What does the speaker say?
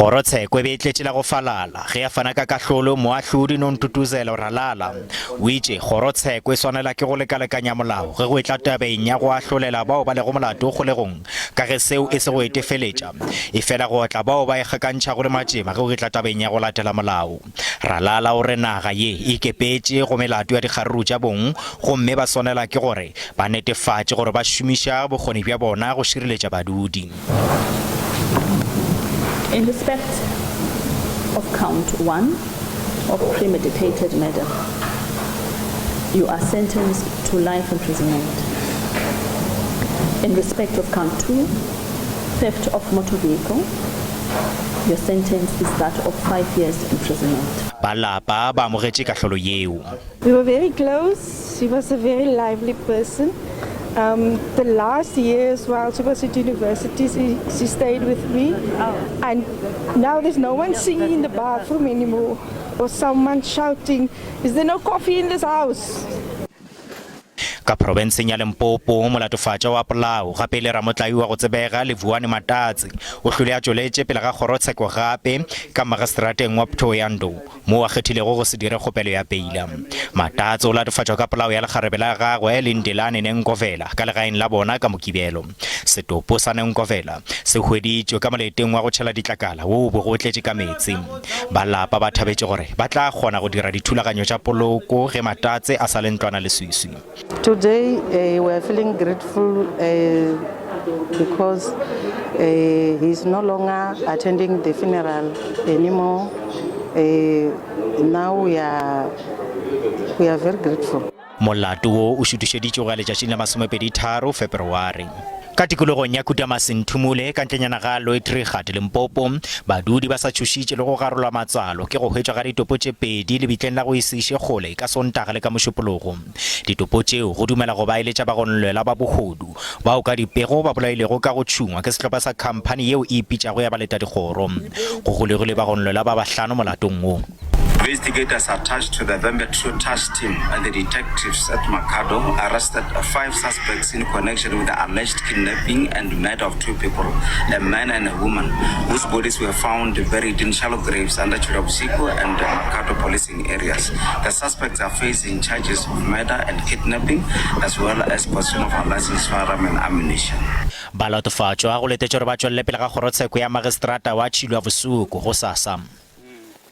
Kgorotsheko e betletše la go falala ge a fana ka kahlolo Moahlodi nontuthuzelo ralarala o itše kgorotsheko e swanela ke go lekalekanya molao ge go e tla tabeng ya go ahlolela bao ba lego molato kgolegong ka ge seo e se go etefeletša e fela go otla bao ba e kgakantšhago le matšema ge go e tla tabeng ya go latela molao. Ralarala o re naga ye e ikepetše go melato ya dikgaruru tša bong gomme ba swanela ke gore ba netefatše gore ba šomiša bokgoni bja bona go šireletša badudi. In respect of count 1 of premeditated murder, you are sentenced to life imprisonment. In respect of count 2, theft of motor vehicle, your sentence is that of 5 years imprisonment. Balapa ba amogetše kahlolo yeo. We were very close. She was a very lively person. The last years while she was at university, she stayed with me. And now there's no one singing in the bathroom anymore or someone shouting, "Is there no coffee in this house?" Ka provinseng ya Limpopo molatofatša wa polao gape le ramotlai wa go tsebega Levuane Matatsi o hlole a tšweletše pele ga kgorotsheko gape ka magiseterateng wa Ptoyando moo a kgethilego go se dire kgopelo ya peila. Matatsi o latofatšwa ka polao ya lekgarebe la gagwe le Ndelane Nenkovela ka legaeng la bona ka Mokibelo. Setopo sa Nenkovela se hweditšwe ka moleteng wa go tšhela ditlakala wo bo go tletše ka metsi. Balapa ba thabetše gore ba tla kgona go dira dithulaganyo tša poloko ge Matatsi a sa le ntlwana leswiswi. Today we are feeling grateful because he's no longer attending the funeral anymore. Now we are very grateful. Molato wo o šutišeditšwe ga letšatšing la 23 Februari. Ka tikologong ya Kutamasenthumule ka ntlenyana ga Loitrigate Limpopo badudi ba sa tšhošitše le go garolwa matsalo ke go hwetšwa ga ditopo tše pedi lebitleng la go isiše kgole ka Sontaga le ka Mošupologo. Ditopo tšeo go dumela go ba eletša bagonlwela ba bogodu bao ka dipego ba bolailego ka go tšhungwa ke sehlopha sa khamphane yeo e ipitšago ya baleta dikgoro go golegile bagonlwela ba bahlano molatong wo. Investigators attached to the Vembe True Task Team and the detectives at Makado arrested 5 suspects in connection with the alleged kidnapping and murder of 2 people, a man and a woman, whose bodies were found buried in shallow graves under Chirabusiko and Makado policing areas. The suspects are facing charges of murder and kidnapping, as well as possession of unlicensed firearm and ammunition. Balatofatšwa go letetše gore ba tšwelele pele ga kgorotsheko ya magiseterata wa Tšhilwa Bosuku go SASA.